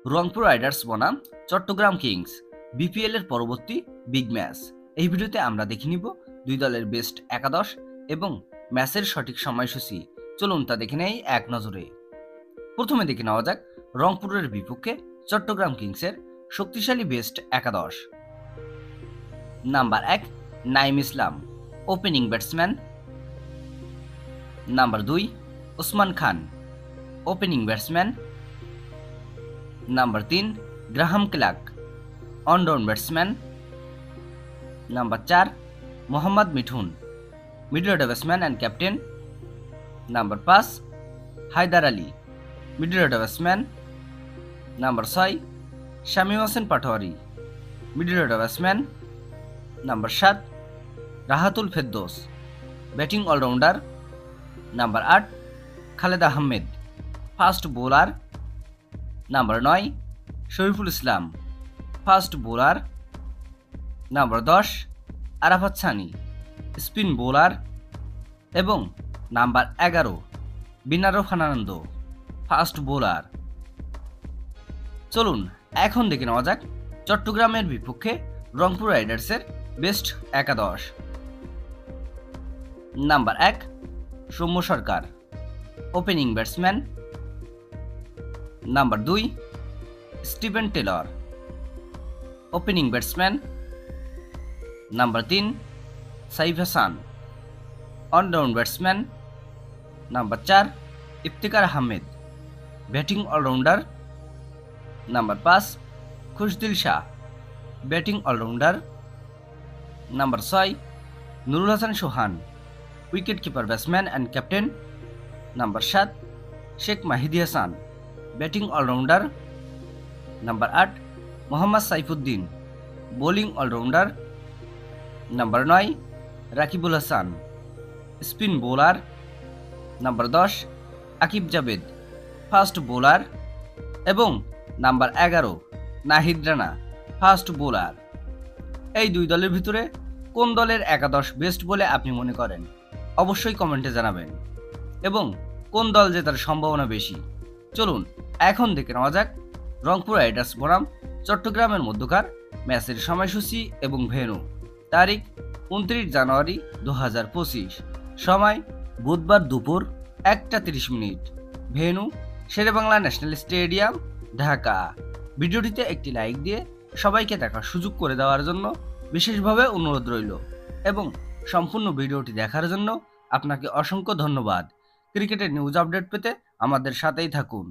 Rangpur Riders বনাম Chittagong Kings BPL এর পরবর্তী বিগ ম্যাচ। এই ভিডিওতে আমরা দেখে নিব দুই দলের বেস্ট একাদশ এবং ম্যাচের সঠিক সময়সূচি। চলুন তা দেখে নেই এক নজরে। প্রথমে দেখে নেওয়া যাক রংপুরের বিপক্ষে চট্টগ্রাম কিংসের শক্তিশালী বেস্ট একাদশ। Number 1 Naim Islam, opening batsman. Number 2 Osman Khan, opening batsman. Number 3 Graham Clarke, on down batsman. Number 4 Mohammad Mithun, middle order batsman and captain. Number 5 Haider Ali, middle order batsman. Number 6 Shamim Hossain Patwary, middle order batsman. Number 7 Rahatul Ferdous, batting allrounder. Number 8 Khaled Ahmed, fast bowler. Number 9 Shoriful Islam, fast bowler. Number 10 Arafat Sunny, spin bowler. এবং number 11 Binura Fernando, fast bowler. চলুন এখন দেখে নেওয়া যাক চট্টগ্রামের বিপক্ষে রংপুর রাইডার্সের best একাদশ। Number 1 Soumya Sarkar, opening batsman. Number 2 Steven Taylor, opening batsman. Number 3 Saif Hasan, on down batsman. Number 4 Iftikhar Ahmed, batting allrounder. Number 5 Khushdil Shah, batting allrounder. Number 6 Nurul Hasan Sohan, wicket keeper batsman and captain. Number 7 Sheikh Mahedi Hasan, batting allrounder. Number 8 Mohammad Saifuddin, bowling allrounder. Number 9 Rakibul Hasan, spin bowler. Number 10 Aqib Javed, fast bowler. এবং number 11 Nahid Rana, fast bowler. এই দুই দলের ভিতরে কোন দলের একাদশ best বলে আপনি মনে করেন অবশ্যই কমেন্টে জানাবেন, এবং কোন দল জেতার সম্ভাবনা বেশি। চলুন এখন দেখে নেওয়া যাক রংপুর রাইডার্স বনাম চট্টগ্রামের মধ্যকার ম্যাচের সময়সূচি এবং ভেন্যু। তারিখ 29 জানুয়ারি 2025, সময় বুধবার দুপুর 1:30। Venue Sher e Bangla national stadium, Dhaka. ভিডিওটিতে একটি লাইক দিয়ে সবাইকে দেখার সুযোগ করে দেওয়ার জন্য বিশেষভাবে অনুরোধ রইল, এবং সম্পূর্ণ ভিডিওটি দেখার জন্য আপনাকে অসংখ্য ধন্যবাদ। ক্রিকেটের নিউজ আপডেট পেতে আমাদের সাথেই থাকুন।